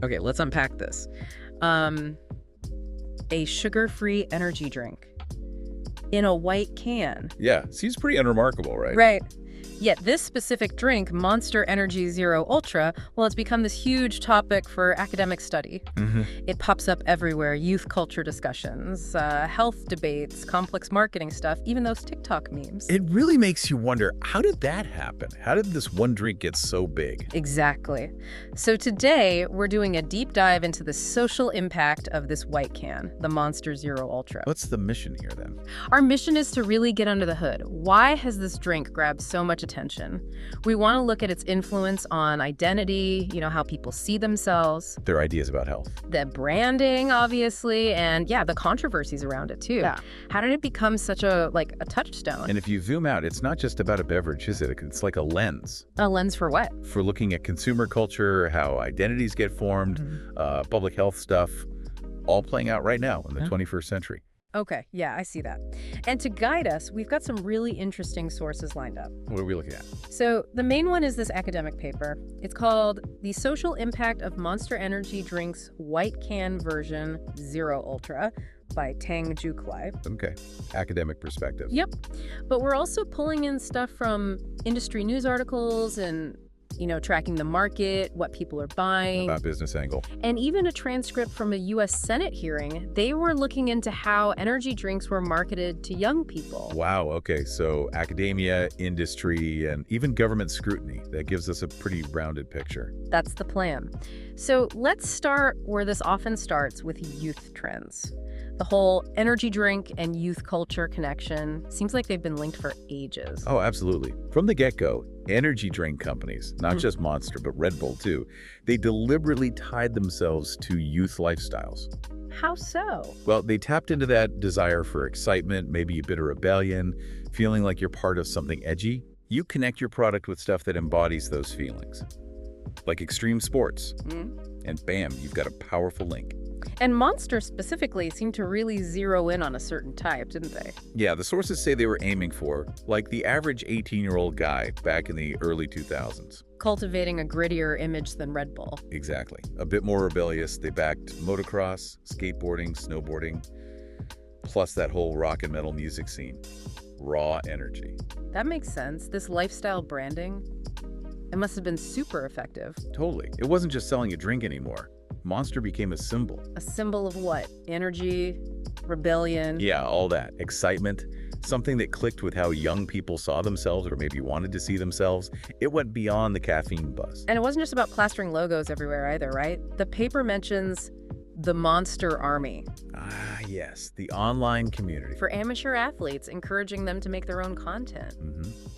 Okay, let's unpack this. Um, a sugar-free energy drink in a white can. Yeah, seems pretty unremarkable, right? Right. Yet this specific drink, Monster Energy Zero Ultra, well, it's become this huge topic for academic study. Hmm. It pops up everywhere: youth culture discussions, health debates, complex marketing stuff, even those TikTok memes. It really makes you wonder, how did that happen? How did this one drink get so big? Exactly. So today, we're doing a deep dive into the social impact of this white can, the Monster Zero Ultra. What's the mission here then? Our mission is to really get under the hood. Why has this drink grabbed so much attention? We want to look at its influence on identity, how people see themselves, Their ideas about health. the branding, obviously, and yeah, the controversies around it too. Yeah. How did it become such a touchstone? And if you zoom out, it's not just about a beverage, is it? It's like a lens A lens for what? for looking at consumer culture, how identities get formed, public health stuff, all playing out right now in the 21st century. Okay, yeah, I see that. And to guide us, we've got some really interesting sources lined up. What are we looking at? So the main one is this academic paper. It's called The Social Impact of Monster Energy Drink's White Can Version Zero Ultra by Tang Juklai. Okay, academic perspective. Yep. But we're also pulling in stuff from industry news articles and, tracking the market, what people are buying, About business angle. and even a transcript from a U.S. Senate hearing. They were looking into how energy drinks were marketed to young people. Wow, okay, so academia, industry, and even government scrutiny. That gives us a pretty rounded picture. That's the plan. So let's start where this often starts, with youth trends. The whole energy drink and youth culture connection seems like they've been linked for ages. Oh, absolutely. From the get-go, energy drink companies, not just Monster, but Red Bull too, they deliberately tied themselves to youth lifestyles. How so? Well, they tapped into that desire for excitement, maybe a bit of rebellion, feeling like you're part of something edgy. You connect your product with stuff that embodies those feelings, like extreme sports, and bam, you've got a powerful link. And Monster specifically seemed to really zero in on a certain type, didn't they? Yeah, the sources say they were aiming for, like, the average 18-year-old guy back in the early 2000s. Cultivating a grittier image than Red Bull. Exactly. A bit more rebellious. They backed motocross, skateboarding, snowboarding, plus that whole rock and metal music scene. Raw energy. That makes sense. This lifestyle branding, it must have been super effective. Totally. It wasn't just selling a drink anymore. Monster became a symbol. A symbol of what? Energy, rebellion. Yeah, all that. Excitement. Something that clicked with how young people saw themselves or maybe wanted to see themselves. It went beyond the caffeine buzz. And it wasn't just about plastering logos everywhere either, right? The paper mentions the Monster Army Ah, yes. The online community. for amateur athletes, encouraging them to make their own content.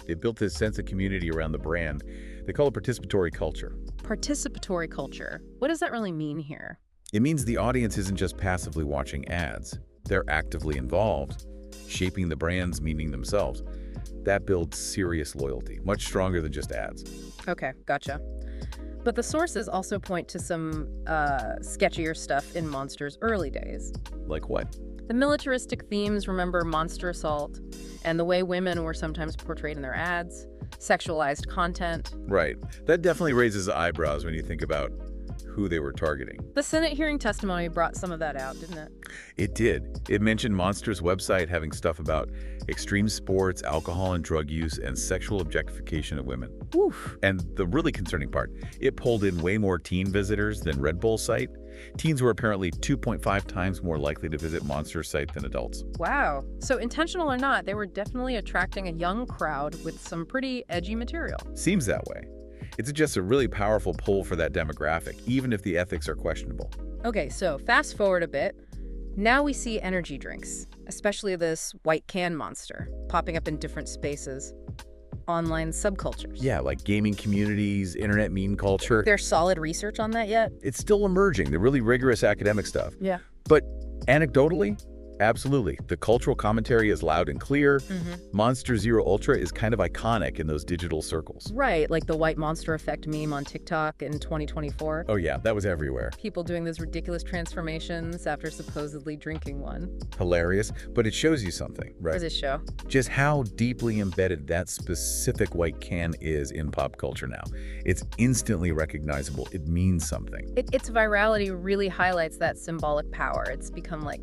They built this sense of community around the brand. They call it participatory culture. Participatory culture. What does that really mean here? It means the audience isn't just passively watching ads. They're actively involved, shaping the brand's meaning themselves. That builds serious loyalty, much stronger than just ads. Okay, gotcha. But the sources also point to some sketchier stuff in Monster's early days. Like what? The militaristic themes, remember Monster Assault, and the way women were sometimes portrayed in their ads, sexualized content. Right. That definitely raises eyebrows when you think about who they were targeting. The Senate hearing testimony brought some of that out, didn't it? It did. It mentioned Monster's website having stuff about extreme sports, alcohol and drug use, and sexual objectification of women. Oof. And the really concerning part, it pulled in way more teen visitors than Red Bull's site. Teens were apparently 2.5 times more likely to visit Monster's site than adults. Wow. So intentional or not, they were definitely attracting a young crowd with some pretty edgy material. Seems that way. It's just a really powerful pull for that demographic, even if the ethics are questionable. Okay, so fast forward a bit. Now we see energy drinks, especially this white can Monster, popping up in different spaces. Online subcultures. Yeah, like gaming communities, internet meme culture. There's solid research on that yet? It's still emerging, the really rigorous academic stuff. Yeah. But anecdotally, Absolutely. The cultural commentary is loud and clear. Hmm. Monster Zero Ultra is kind of iconic in those digital circles. Right, like the white monster effect meme on TikTok in 2024. Oh yeah, that was everywhere. People doing those ridiculous transformations after supposedly drinking one. Hilarious, but it shows you something, What right? does this show? Just how deeply embedded that specific white can is in pop culture now. It's instantly recognizable. It means something. Its virality really highlights that symbolic power. It's become like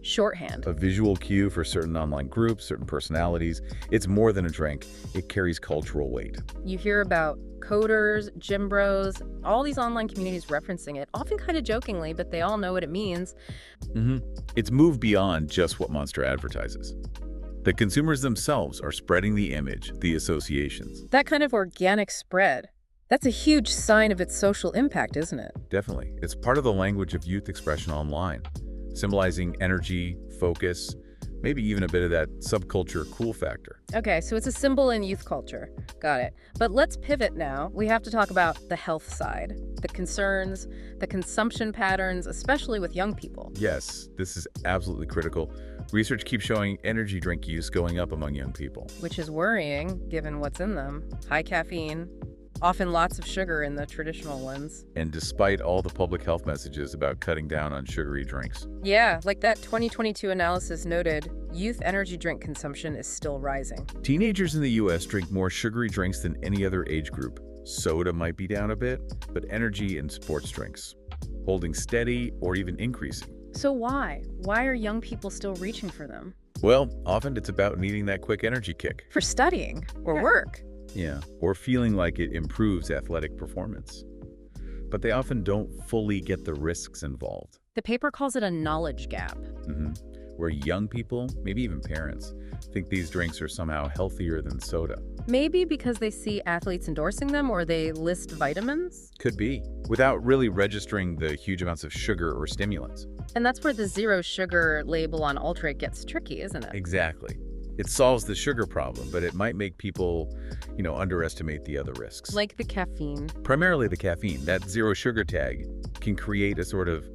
shorthand. A visual cue for certain online groups, certain personalities. It's more than a drink. It carries cultural weight. You hear about coders, gym bros, all these online communities referencing it, often kind of jokingly, but they all know what it means. It's moved beyond just what Monster advertises. The consumers themselves are spreading the image, the associations. That kind of organic spread, that's a huge sign of its social impact, isn't it? Definitely. It's part of the language of youth expression online, symbolizing energy, focus, maybe even a bit of that subculture cool factor. Okay, so it's a symbol in youth culture. Got it. But let's pivot now. We have to talk about the health side, the concerns, the consumption patterns, especially with young people. Yes, this is absolutely critical. Research keeps showing energy drink use going up among young people. Which is worrying, given what's in them. High caffeine, often lots of sugar in the traditional ones. And despite all the public health messages about cutting down on sugary drinks. Yeah, like that 2022 analysis noted, youth energy drink consumption is still rising. Teenagers in the US drink more sugary drinks than any other age group. Soda might be down a bit, but energy and sports drinks holding steady or even increasing. So why? Why are young people still reaching for them? Well, often it's about needing that quick energy kick. For studying or work. Yeah, or feeling like it improves athletic performance. But they often don't fully get the risks involved. The paper calls it a knowledge gap. Where young people, maybe even parents, think these drinks are somehow healthier than soda. Maybe because they see athletes endorsing them or they list vitamins. Could be, without really registering the huge amounts of sugar or stimulants. And that's where the zero sugar label on Ultra gets tricky, isn't it? Exactly. It solves the sugar problem, but it might make people, underestimate the other risks. Like the caffeine. Primarily the caffeine. That zero sugar tag can create a sort of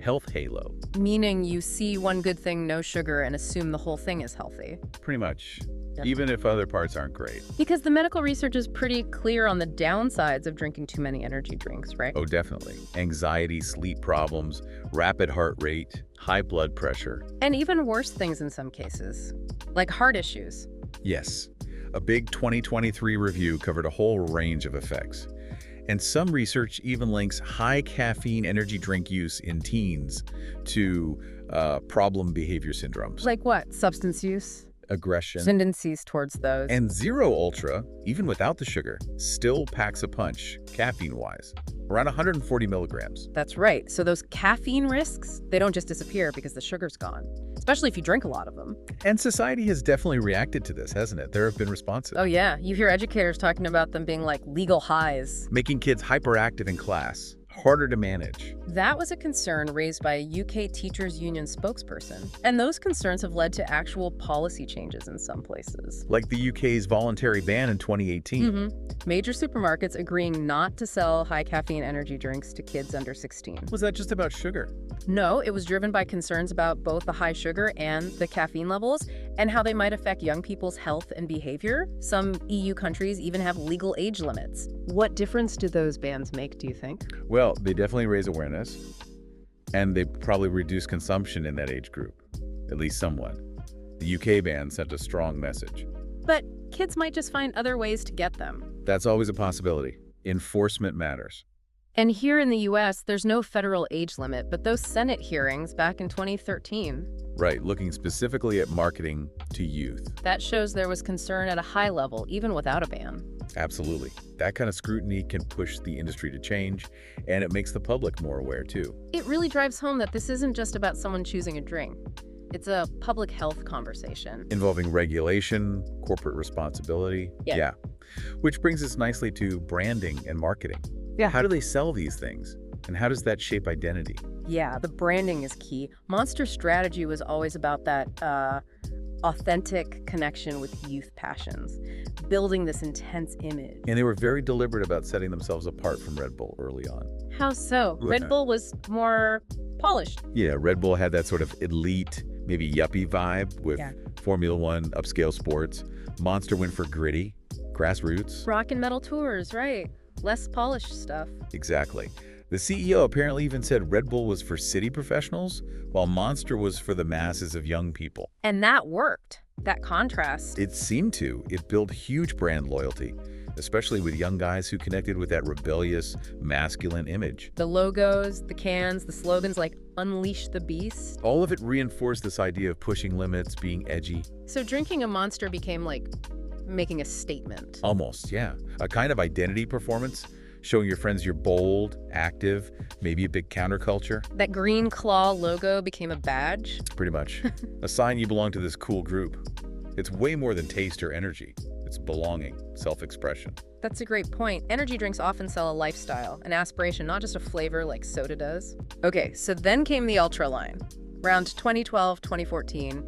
health halo. Meaning you see one good thing, no sugar, and assume the whole thing is healthy. Pretty much. Yep. Even if other parts aren't great. Because the medical research is pretty clear on the downsides of drinking too many energy drinks, right? Oh, definitely. Anxiety, sleep problems, rapid heart rate, high blood pressure. And even worse things in some cases, like heart issues. Yes. A big 2023 review covered a whole range of effects. And some research even links high caffeine energy drink use in teens to problem behavior syndromes. Like what? Substance use? Aggression. Tendencies towards those. And Zero Ultra, even without the sugar, still packs a punch, caffeine-wise. Around 140 milligrams. That's right. So those caffeine risks, they don't just disappear because the sugar's gone, especially if you drink a lot of them. And society has definitely reacted to this, hasn't it? There have been responses. Oh yeah, you hear educators talking about them being like legal highs. Making kids hyperactive in class, harder to manage. That was a concern raised by a UK teachers union spokesperson. And those concerns have led to actual policy changes in some places. Like the UK's voluntary ban in 2018. Major supermarkets agreeing not to sell high caffeine energy drinks to kids under 16. Was that just about sugar? No, it was driven by concerns about both the high sugar and the caffeine levels and how they might affect young people's health and behavior. Some EU countries even have legal age limits. What difference do those bans make, do you think? Well, they definitely raise awareness, and they probably reduce consumption in that age group, at least somewhat. The UK ban sent a strong message. But kids might just find other ways to get them. That's always a possibility. Enforcement matters. And here in the US, there's no federal age limit, but those Senate hearings back in 2013, Right, looking specifically at marketing to youth. that shows there was concern at a high level, even without a ban. Absolutely. That kind of scrutiny can push the industry to change, and it makes the public more aware, too. It really drives home that this isn't just about someone choosing a drink. It's a public health conversation. Involving regulation, corporate responsibility. Yeah. Which brings us nicely to branding and marketing. Yeah. How do they sell these things? And how does that shape identity? Yeah, the branding is key. Monster's strategy was always about that authentic connection with youth passions, building this intense image. And they were very deliberate about setting themselves apart from Red Bull early on. How so? Yeah. Red Bull was more polished. Yeah, Red Bull had that sort of elite, maybe yuppie vibe with Yeah. Formula One upscale sports. Monster went for gritty, grassroots. Rock and metal tours, right. Less polished stuff. Exactly. The CEO apparently even said Red Bull was for city professionals, while Monster was for the masses of young people. And that worked. That contrast. It seemed to. It built huge brand loyalty, especially with young guys who connected with that rebellious, masculine image. The logos, the cans, the slogans like Unleash the Beast. All of it reinforced this idea of pushing limits, being edgy. So drinking a Monster became like making a statement. Almost, yeah. A kind of identity performance, showing your friends you're bold, active, maybe a big counterculture. That green claw logo became a badge. Pretty much. A sign you belong to this cool group. It's way more than taste or energy. It's belonging, self-expression. That's a great point. Energy drinks often sell a lifestyle, an aspiration, not just a flavor like soda does. Okay, so then came the Ultra line. Around 2012, 2014,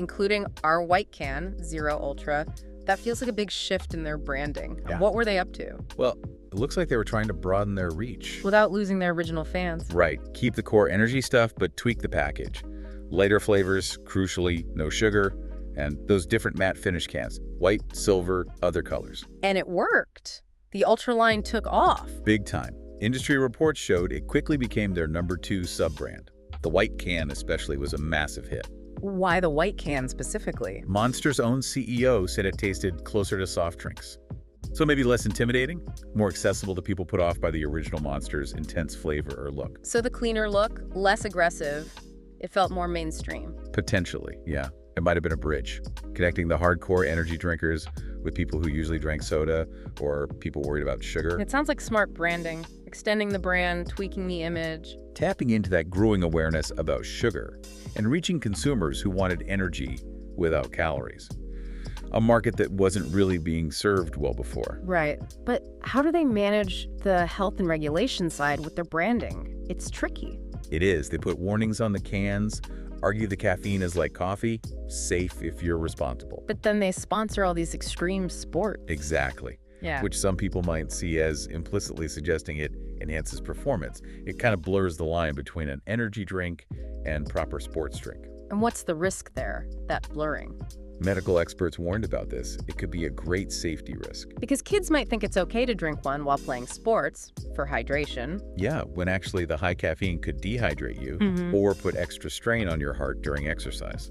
including our white can, Zero Ultra. That feels like a big shift in their branding. Yeah. What were they up to? Well, it looks like they were trying to broaden their reach. Without losing their original fans. Right. Keep the core energy stuff, but tweak the package. Lighter flavors, crucially, no sugar, and those different matte finish cans. White, silver, other colors. And it worked. The Ultra line took off. Big time. Industry reports showed it quickly became their #2 sub-brand. The white can especially was a massive hit. Why the white can specifically? Monster's own CEO said it tasted closer to soft drinks. So maybe less intimidating, more accessible to people put off by the original Monster's intense flavor or look. So the cleaner look, less aggressive. It felt more mainstream. Potentially, yeah. It might have been a bridge, connecting the hardcore energy drinkers with people who usually drank soda or people worried about sugar. It sounds like smart branding, extending the brand, tweaking the image. Tapping into that growing awareness about sugar and reaching consumers who wanted energy without calories. A market that wasn't really being served well before. Right. But how do they manage the health and regulation side with their branding? It's tricky. It is. They put warnings on the cans, argue the caffeine is like coffee, safe if you're responsible. But then they sponsor all these extreme sports. Exactly. Yeah. Which some people might see as implicitly suggesting it enhances performance. It kind of blurs the line between an energy drink and proper sports drink. And what's the risk there, that blurring? Medical experts warned about this. It could be a great safety risk. Because kids might think it's okay to drink one while playing sports for hydration. Yeah, when actually the high caffeine could dehydrate you or put extra strain on your heart during exercise.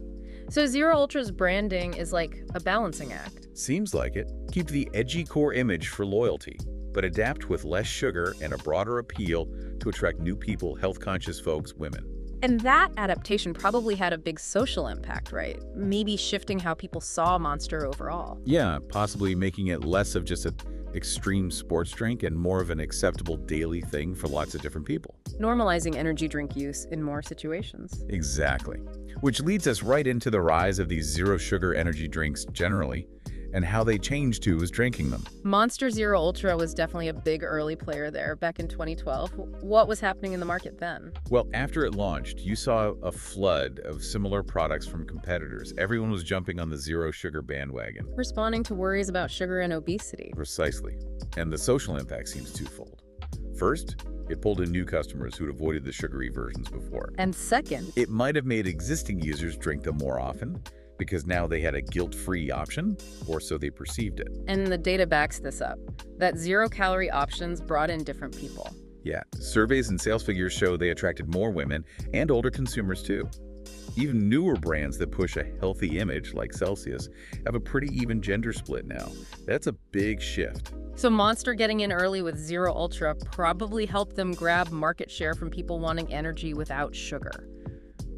So Zero Ultra's branding is like a balancing act. Seems like it. Keep the edgy core image for loyalty, but adapt with less sugar and a broader appeal to attract new people, health-conscious folks, women. And that adaptation probably had a big social impact, right? Maybe shifting how people saw Monster overall. Yeah, possibly making it less of just an extreme sports drink and more of an acceptable daily thing for lots of different people. Normalizing energy drink use in more situations. Exactly. Which leads us right into the rise of these zero-sugar energy drinks generally, and how they changed who was drinking them. Monster Zero Ultra was definitely a big early player there back in 2012. What was happening in the market then? Well, after it launched, you saw a flood of similar products from competitors. Everyone was jumping on the zero-sugar bandwagon. Responding to worries about sugar and obesity. Precisely. And the social impact seems twofold. First, it pulled in new customers who'd avoided the sugary versions before. And second, It might have made existing users drink them more often, because now they had a guilt-free option, or so they perceived it. and the data backs this up, that zero-calorie options brought in different people. Yeah, surveys and sales figures show they attracted more women and older consumers too. Even newer brands that push a healthy image, like Celsius, have a pretty even gender split now. That's a big shift. So Monster getting in early with Zero Ultra probably helped them grab market share from people wanting energy without sugar.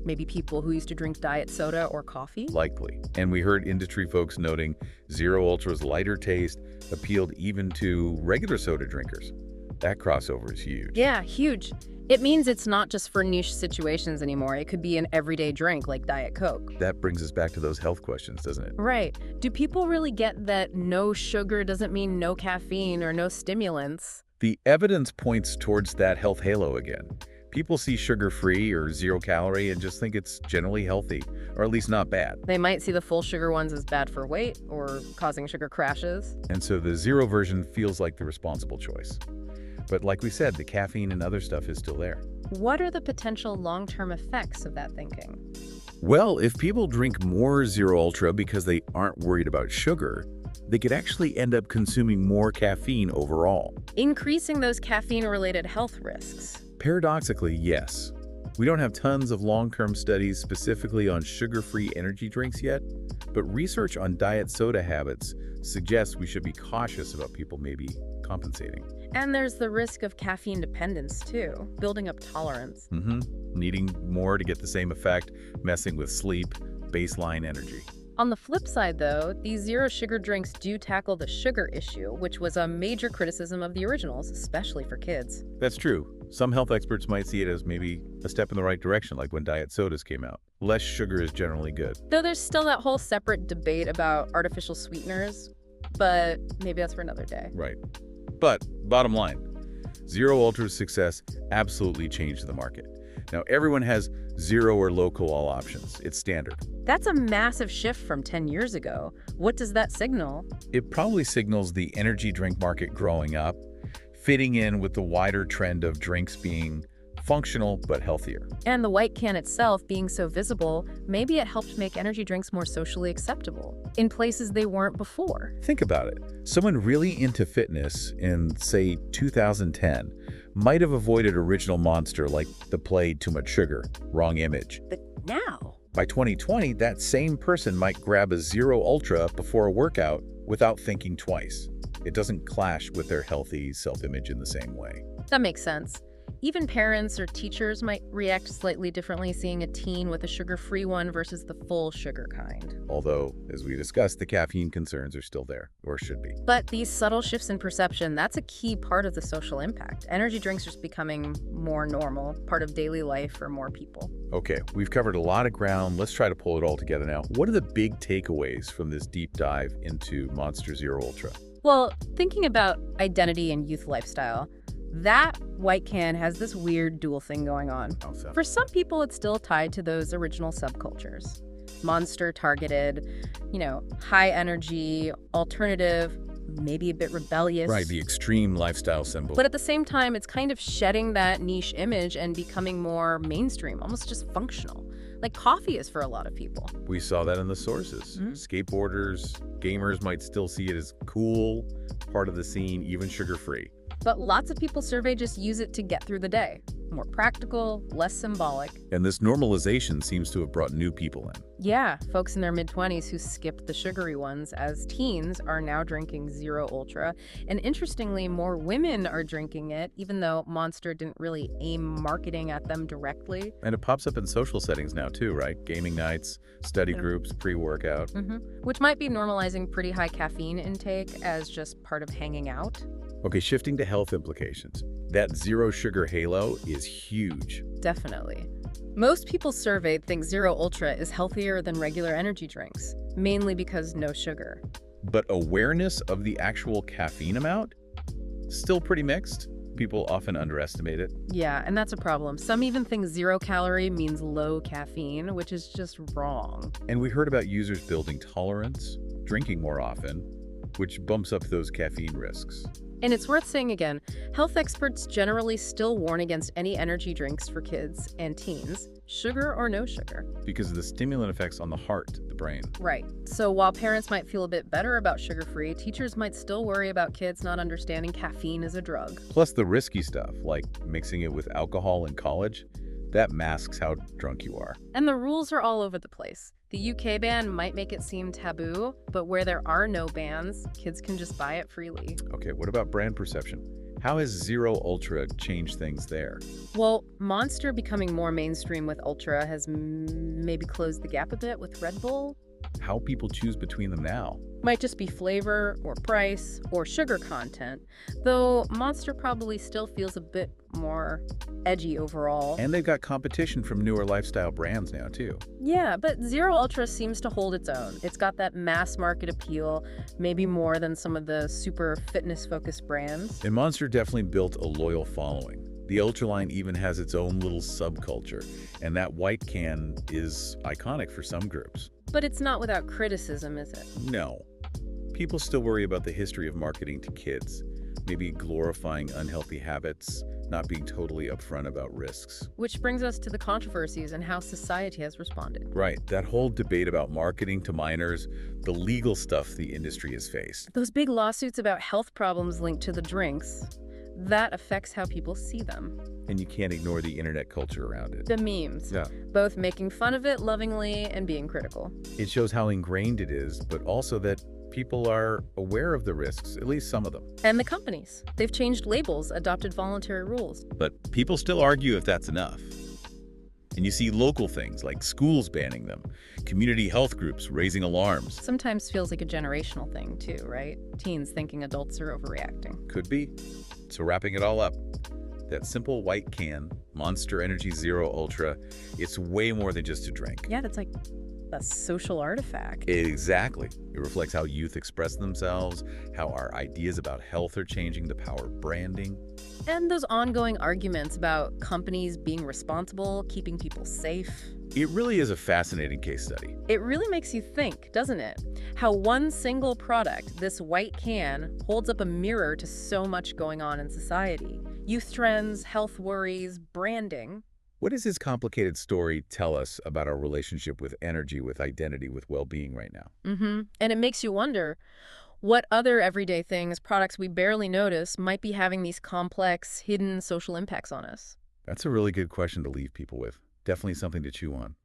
Maybe people who used to drink diet soda or coffee? Likely. And we heard industry folks noting Zero Ultra's lighter taste appealed even to regular soda drinkers. That crossover is huge. Yeah, huge. It means it's not just for niche situations anymore. It could be an everyday drink like Diet Coke. That brings us back to those health questions, doesn't it? Right. Do people really get that no sugar doesn't mean no caffeine or no stimulants? The evidence points towards that health halo again. People see sugar-free or zero-calorie and just think it's generally healthy, or at least not bad. They might see the full sugar ones as bad for weight or causing sugar crashes. And so the zero version feels like the responsible choice. But like we said, the caffeine and other stuff is still there. What are the potential long-term effects of that thinking? Well, if people drink more Zero Ultra because they aren't worried about sugar, they could actually end up consuming more caffeine overall. Increasing those caffeine-related health risks. Paradoxically, yes. We don't have tons of long-term studies specifically on sugar-free energy drinks yet, but research on diet soda habits suggests we should be cautious about people maybe compensating. And there's the risk of caffeine dependence, too, building up tolerance. Needing more to get the same effect, messing with sleep, baseline energy. On the flip side, though, these zero-sugar drinks do tackle the sugar issue, which was a major criticism of the originals, especially for kids. That's true. Some health experts might see it as maybe a step in the right direction, like when diet sodas came out. Less sugar is generally good. Though there's still that whole separate debate about artificial sweeteners, but maybe that's for another day. Right. But, bottom line, Zero Ultra's success absolutely changed the market. Now, everyone has zero or low-cal options. It's standard. That's a massive shift from 10 years ago. What does that signal? It probably signals the energy drink market growing up, fitting in with the wider trend of drinks being functional but healthier. And the white can itself being so visible, maybe it helped make energy drinks more socially acceptable in places they weren't before. Think about it. Someone really into fitness in, say, 2010 might have avoided original Monster like the play too much sugar, wrong image. But now, by 2020, that same person might grab a Zero Ultra before a workout without thinking twice. It doesn't clash with their healthy self-image in the same way. that makes sense. Even parents or teachers might react slightly differently seeing a teen with a sugar-free one versus the full sugar kind. Although, as we discussed, the caffeine concerns are still there, or should be. But these subtle shifts in perception, that's a key part of the social impact. Energy drinks are just becoming more normal, part of daily life for more people. Okay, we've covered a lot of ground. Let's try to pull it all together now. What are the big takeaways from this deep dive into Monster Zero Ultra? Well, thinking about identity and youth lifestyle, that white can has this weird dual thing going on. How so? For some people, it's still tied to those original subcultures. Monster targeted, high energy, alternative, maybe a bit rebellious. Right, the extreme lifestyle symbol. But at the same time, it's kind of shedding that niche image and becoming more mainstream, almost just functional. Like coffee is for a lot of people. We saw that in the sources. Skateboarders, gamers might still see it as cool, part of the scene, even sugar-free. But lots of people surveyed just use it to get through the day. More practical, less symbolic. And this normalization seems to have brought new people in. Yeah, folks in their mid-20s who skipped the sugary ones as teens are now drinking Zero Ultra. And interestingly, more women are drinking it, even though Monster didn't really aim marketing at them directly. And it pops up in social settings now too, right? Gaming nights, study groups, pre-workout. Which might be normalizing pretty high caffeine intake as just part of hanging out. Okay, shifting to health implications. That zero sugar halo is huge. Definitely. Most people surveyed think Zero Ultra is healthier than regular energy drinks, mainly because no sugar. But awareness of the actual caffeine amount? Still pretty mixed. People often underestimate it. Yeah, and that's a problem. Some even think 0 calorie means low caffeine, which is just wrong. And we heard about users building tolerance, drinking more often, which bumps up those caffeine risks. And it's worth saying again, health experts generally still warn against any energy drinks for kids and teens, sugar or no sugar. Because of the stimulant effects on the heart, the brain. Right. So while parents might feel a bit better about sugar-free, teachers might still worry about kids not understanding caffeine as a drug. Plus the risky stuff, like mixing it with alcohol in college, that masks how drunk you are. And the rules are all over the place. The UK ban might make it seem taboo, but where there are no bans, kids can just buy it freely. Okay, what about brand perception? How has Zero Ultra changed things there? Well, Monster becoming more mainstream with Ultra has maybe closed the gap a bit with Red Bull. How people choose between them now? Might just be flavor or price or sugar content, though Monster probably still feels a bit more edgy overall. And they've got competition from newer lifestyle brands now, too. Yeah, but Zero Ultra seems to hold its own. It's got that mass market appeal, maybe more than some of the super fitness-focused brands. And Monster definitely built a loyal following. The Ultra line even has its own little subculture, and that white can is iconic for some groups. But it's not without criticism, is it? No. People still worry about the history of marketing to kids. maybe glorifying unhealthy habits, not being totally upfront about risks. Which brings us to the controversies and how society has responded. Right, that whole debate about marketing to minors, the legal stuff the industry has faced. Those big lawsuits about health problems linked to the drinks, that affects how people see them. And you can't ignore the internet culture around it. The memes, Yeah. both making fun of it lovingly and being critical. It shows how ingrained it is, but also that people are aware of the risks, at least some of them. And the companies, they've changed labels, adopted voluntary rules. But people still argue if that's enough. And you see local things like schools banning them, community health groups raising alarms. Sometimes feels like a generational thing too, right? Teens thinking adults are overreacting. Could be. So wrapping it all up, that simple white can, Monster Energy Zero Ultra, it's way more than just a drink. Yeah, that's like a social artifact. Exactly. It reflects how youth express themselves, how our ideas about health are changing, the power of branding. And those ongoing arguments about companies being responsible, keeping people safe. It really is a fascinating case study. It really makes you think, doesn't it? How one single product, this white can, holds up a mirror to so much going on in society. Youth trends, health worries, branding. What does this complicated story tell us about our relationship with energy, with identity, with well-being right now? And it makes you wonder, what other everyday things, products we barely notice, might be having these complex, hidden social impacts on us? That's a really good question to leave people with. Definitely something to chew on.